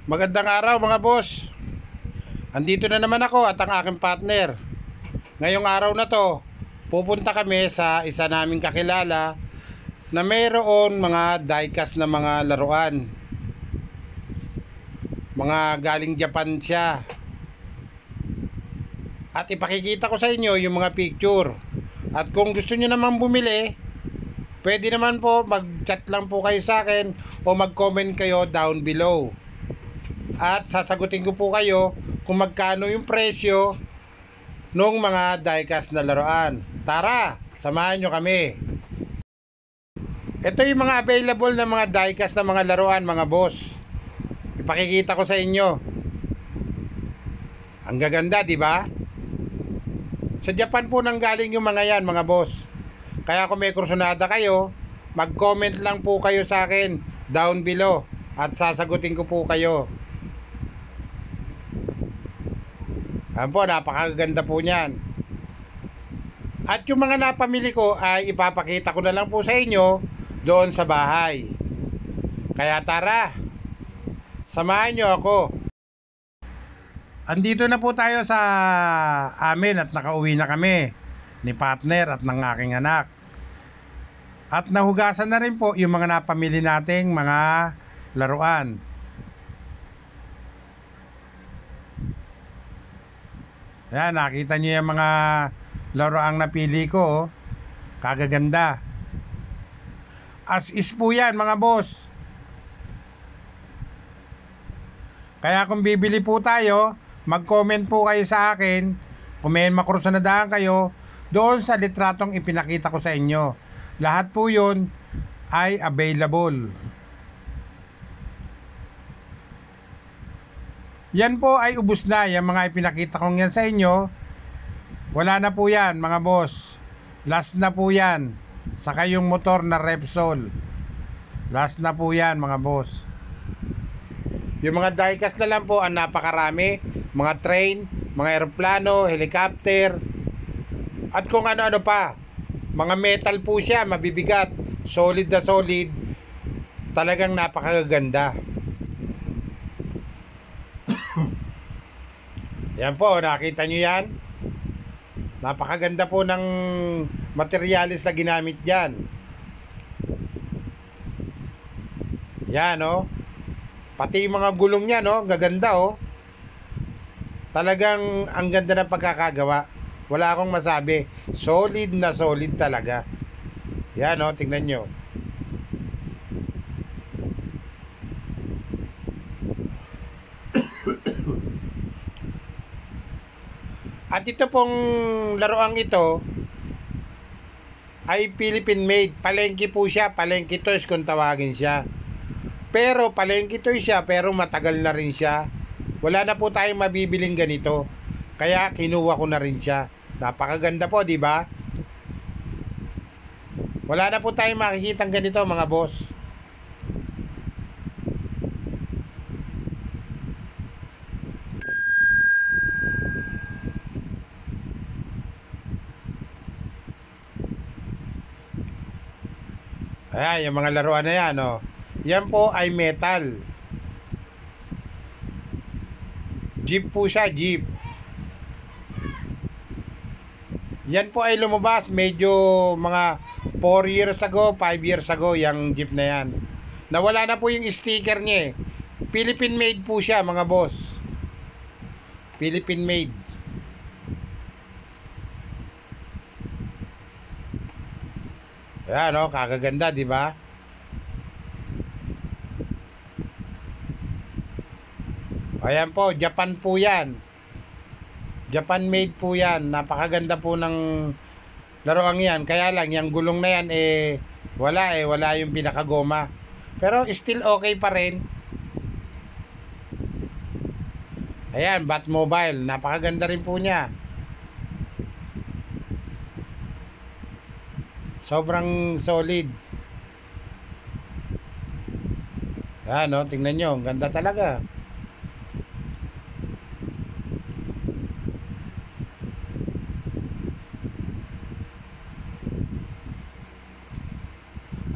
Magandang araw mga boss. Andito na naman ako at ang aking partner. Ngayong araw na to, pupunta kami sa isa naming kakilala na mayroon mga diecast na mga laruan. Mga galing Japan siya. At ipakikita ko sa inyo yung mga picture. At kung gusto nyo naman bumili, pwede naman po mag-chat lang po kayo sa akin o mag-comment kayo down below. At sasagutin ko po kayo kung magkano yung presyo ng mga diecast na laruan. Tara, samahan nyo kami. Ito yung mga available na mga diecast na mga laruan mga boss. Ipakikita ko sa inyo. Ang gaganda, di ba? Sa Japan po nanggaling yung mga yan mga boss. Kaya kung may kursunada kayo, mag-comment lang po kayo sa akin down below at sasagutin ko po kayo. Ayan po, napakaganda po niyan. At yung mga napamili ko ay ipapakita ko na lang po sa inyo doon sa bahay. Kaya tara, samahan nyo ako. Andito na po tayo sa amin at nakauwi na kami ni partner at ng aking anak. At nahugasan na rin po yung mga napamili nating mga laruan. Ayan, nakita nyo yung mga laruang napili ko, oh. Kagaganda. As is po yan mga boss. Kaya kung bibili po tayo, mag-comment po kayo sa akin. Kung may makursunadahan kayo doon sa litratong ipinakita ko sa inyo. Lahat po yun ay available. Yan po ay ubos na. Yung mga ipinakita kong yan sa inyo, wala na po yan mga boss. Last na po yan. Saka yung motor na Repsol, last na po yan mga boss. Yung mga diecast na lang po ang napakarami. Mga train, mga eroplano, helicopter, at kung ano-ano pa. Mga metal po siya, mabibigat, solid na solid. Talagang napakaganda. Yan po, nakita nyo yan? Napakaganda po ng materialis na ginamit dyan. Yan, oh. Pati yung mga gulong niya, no? Gaganda, oh. Talagang ang ganda ng pagkakagawa. Wala akong masabi. Solid na solid talaga. Yan, oh. Tingnan nyo. At ito pong laruang ito ay Philippine made. Palengke po siya. Palengke toys kung tawagin siya. Pero palengke toys siya, pero matagal na rin siya. Wala na po tayong mabibiling ganito. Kaya kinuha ko na rin siya. Napakaganda po, di ba? Wala na po tayong makikitang ganito mga boss. Ayan, yung mga laruan na yan, oh. Yan po ay metal. Jeep po siya, jeep. Yan po ay lumabas medyo mga 4 years ago, 5 years ago, yung jeep na yan. Nawala na po yung sticker niya, eh. Philippine made po siya, mga boss. Philippine made. Ayan, oh, kakaganda, di ba? Ayan po, Japan po yan. Japan made po yan. Napakaganda po ng laruang yan. Kaya lang, yung gulong na yan, wala wala yung pinakagoma. Pero still okay pa rin. Ayan, Batmobile. Napakaganda rin po niya. Sobrang solid. Ayan, no? Tingnan nyo. Ang ganda talaga.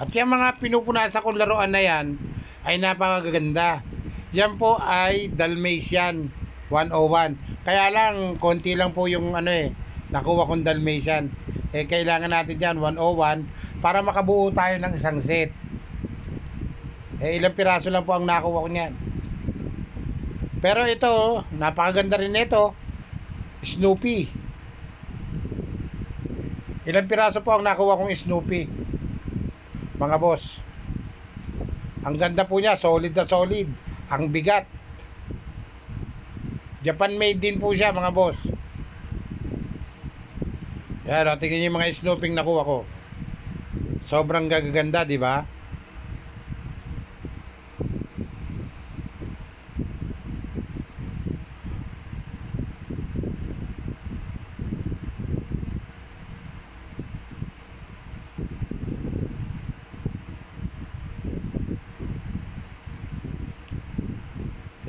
At yung mga pinupunasan kong laruan na yan ay napakaganda. Yan po ay Dalmatian 101. Kaya lang, konti lang po yung nakuha kong Dalmatian. Kailangan natin yan 101 para makabuo tayo ng isang set. Ilang piraso lang po ang nakuha ko niyan. Pero ito, napakaganda rin ito. Snoopy. Ilang piraso po ang nakuha kong Snoopy, mga boss. Ang ganda po niya, solid na solid. Ang bigat. Japan made din po siya, mga boss. Yan, tingnan niyo yung mga Snoopy nakuha ko. Sobrang gaganda, di ba?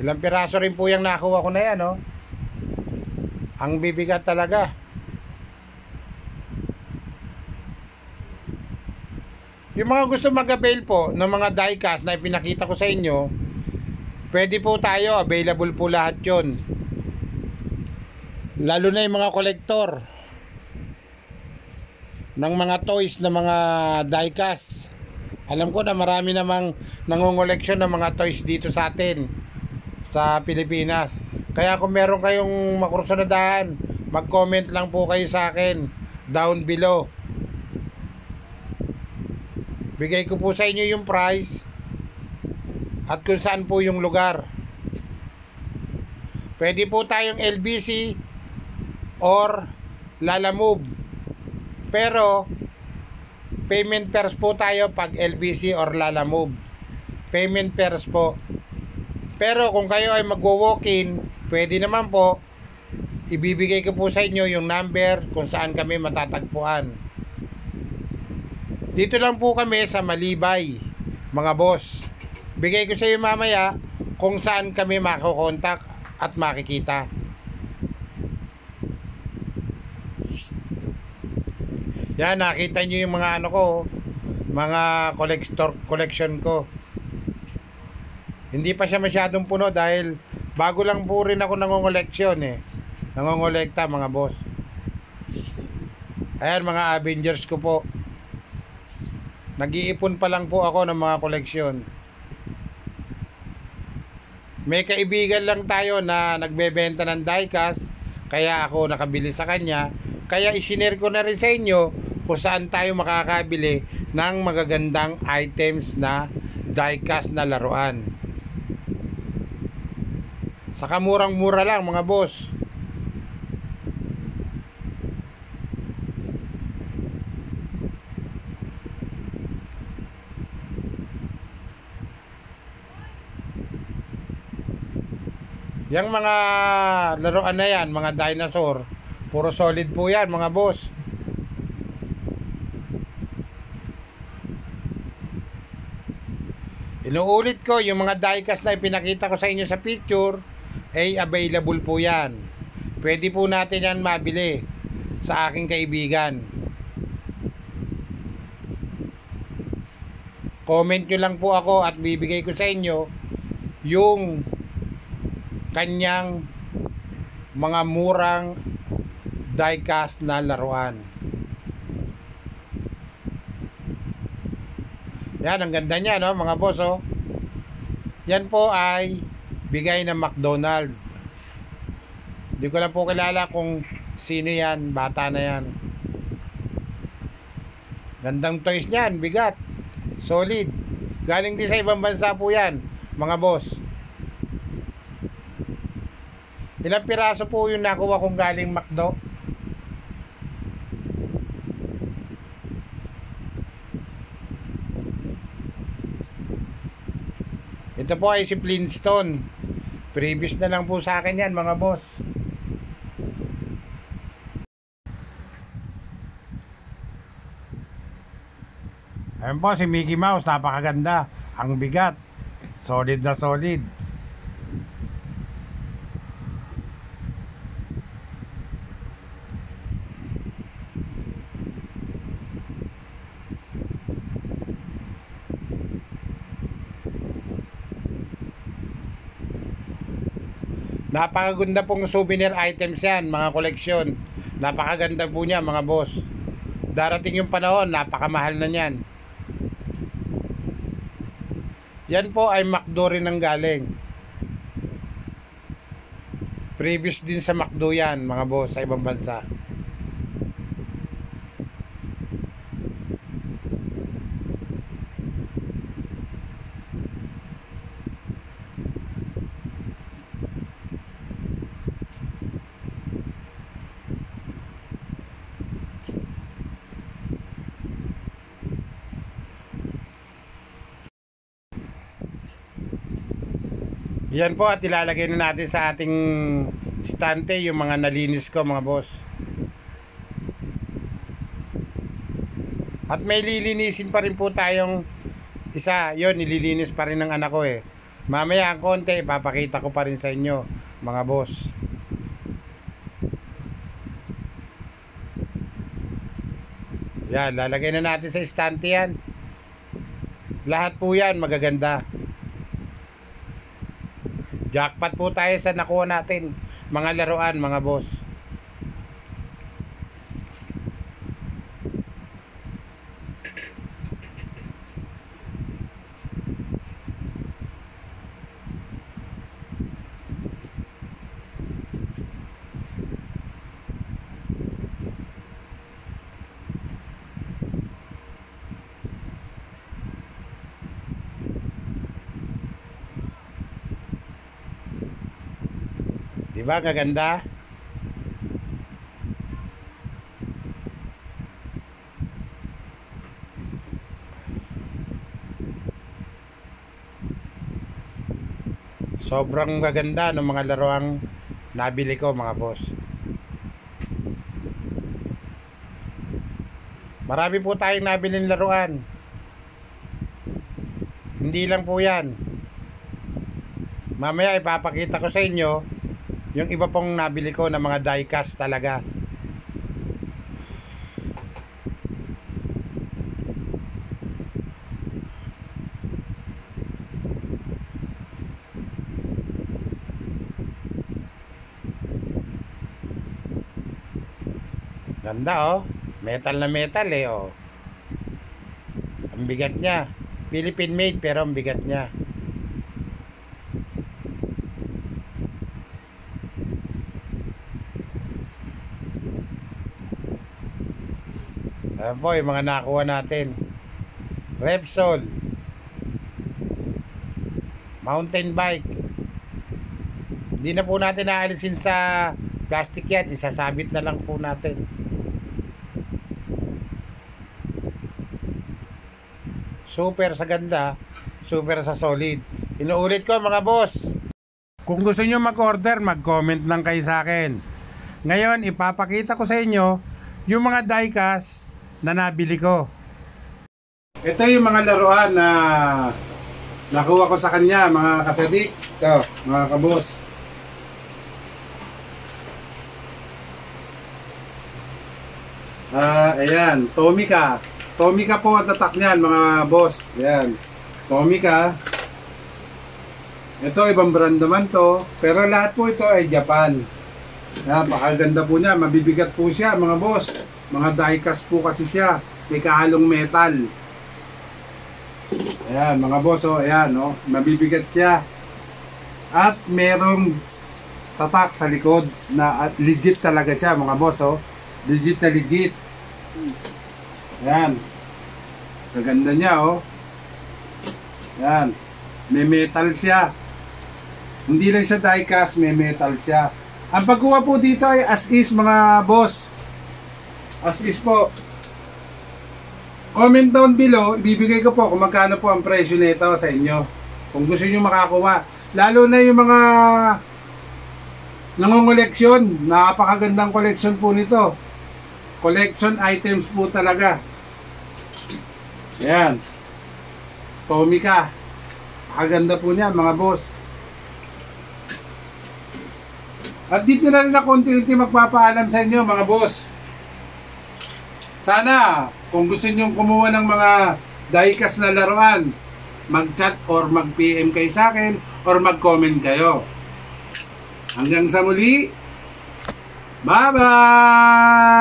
Ilang piraso rin po yung nakuha ko na yan, oh. Ang bibigat talaga. Yung mga gusto mag-avail po ng mga diecast na ipinakita ko sa inyo, pwede po tayo, available po lahat yon. Lalo na yung mga kolektor ng mga toys na mga diecast. Alam ko na marami namang nangungoleksyon ng mga toys dito sa atin sa Pilipinas. Kaya kung meron kayong makursunadahan, mag-comment lang po kayo sa akin down below. Bigay ko po sa inyo yung price at kung saan po yung lugar. Pwede po tayong LBC or Lalamove. Pero payment pairs po tayo pag LBC or Lalamove. Payment pairs po. Pero kung kayo ay magwo-walk-in, pwede naman po, ibibigay ko po sa inyo yung number kung saan kami matatagpuan. Dito lang po kami sa Malibay, mga boss. Bigay ko sa iyo mamaya kung saan kami makokontak at makikita. Yan, nakita nyo yung mga mga collection ko. Hindi pa siya masyadong puno dahil bago lang po rin ako nangongoleksyon Nangongolekta, mga boss. Ayan, mga Avengers ko po. Nag-iipon pa lang po ako ng mga koleksyon. May kaibigan lang tayo na nagbebenta ng diecast, kaya ako nakabili sa kanya. Kaya isinare ko na rin sa inyo kung saan tayo makakabili ng magagandang items na diecast na laruan. Saka murang-mura lang, mga boss. Yang mga laruan na yan, mga dinosaur, puro solid po yan, mga boss. Inuulit ko, yung mga diecast na ipinakita ko sa inyo sa picture, ay available po yan. Pwede po natin yan mabili sa aking kaibigan. Comment nyo lang po ako at bibigay ko sa inyo yung kanyang mga murang diecast na laruan. Yan, ang ganda niya, no, mga boss, oh. Yan po ay bigay ng McDonald's. Hindi ko lang po kilala kung sino yan, bata na yan. Gandang toys niyan, bigat, solid. Galing din sa ibang bansa po yan, mga boss. Ilang piraso po yung nakuha kong galing McDo? Ito po ay si Flintstone. Previous na lang po sa akin yan, mga boss. Ayan po si Mickey Mouse, napakaganda. Ang bigat, solid na solid. Napakaganda pong souvenir items yan, mga koleksyon. Napakaganda po niya, mga boss. Darating yung panahon, napakamahal na niyan. Yan po ay McDo rin ang galing. Previous din sa McDo yan, mga boss, sa ibang bansa. Yan po, at ilalagay na natin sa ating stante yung mga nalinis ko, mga boss. At may lilinisin pa rin po tayong isa. Yon, nililinis pa rin ng anak ko eh. Mamaya ang konti, ipapakita ko pa rin sa inyo, mga boss. Yan, lalagay na natin sa stante yan. Lahat po yan magaganda. Jackpot po tayo sa nakuha natin mga laruan, mga boss. Diba gaganda? Sobrang gaganda ng mga laruang nabili ko, mga boss. Marami po tayong nabiling laruan. Hindi lang po yan. Mamaya ipapakita ko sa inyo yung iba pong nabili ko na mga die-cast talaga. Ganda oh. Metal na metal eh oh. Ang bigat niya. Philippine made pero ang bigat niya. Ayan po yung mga nakuha natin. Repsol, mountain bike. Hindi na po natin naalisin sa plastic yan. Isasabit na lang po natin. Super sa ganda, super sa solid. Inuulit ko, mga boss, kung gusto nyo mag-order, mag-comment lang kayo sa akin. Ngayon ipapakita ko sa inyo yung mga die-cast na nabili ko. Ito yung mga laruan na nakuha ko sa kanya, mga kasadik. Ito, mga kabos. Ayan, Tomica. Tomica po ang tatak niyan, mga boss. Ayan, Tomica. Ito, ibang brand naman to. Pero lahat po ito ay Japan. Napakaganda po niya. Mabibigat po siya, mga boss. Mga die-cast po kasi siya. May kahalong metal. Ayan, mga boss, oh. Ayan, oh. Mabibigat siya. At merong tatak sa likod na at legit talaga siya, mga boss, oh. Legit na legit. Ayan. Kaganda niya, oh. Ayan. May metal siya. Hindi lang siya die-cast, may metal siya. Ang pagkuha po dito ay as is, mga boss. As is po. Comment down below, ibibigay ko po kung magkano po ang presyo nito sa inyo. Kung gusto niyo makakuha. Lalo na yung mga nangungoleksyon. Napakagandang koleksyon po nito. Collection items po talaga. Ayan. Tomica. Napakaganda po niya, mga boss. At dito na rin na konti-unti magpapaalam sa inyo, mga boss. Sana, kung gusto nyo kumuha ng mga die-cast na laruan, mag-chat or mag-PM kayo sa akin or mag-comment kayo. Hanggang sa muli. Bye-bye!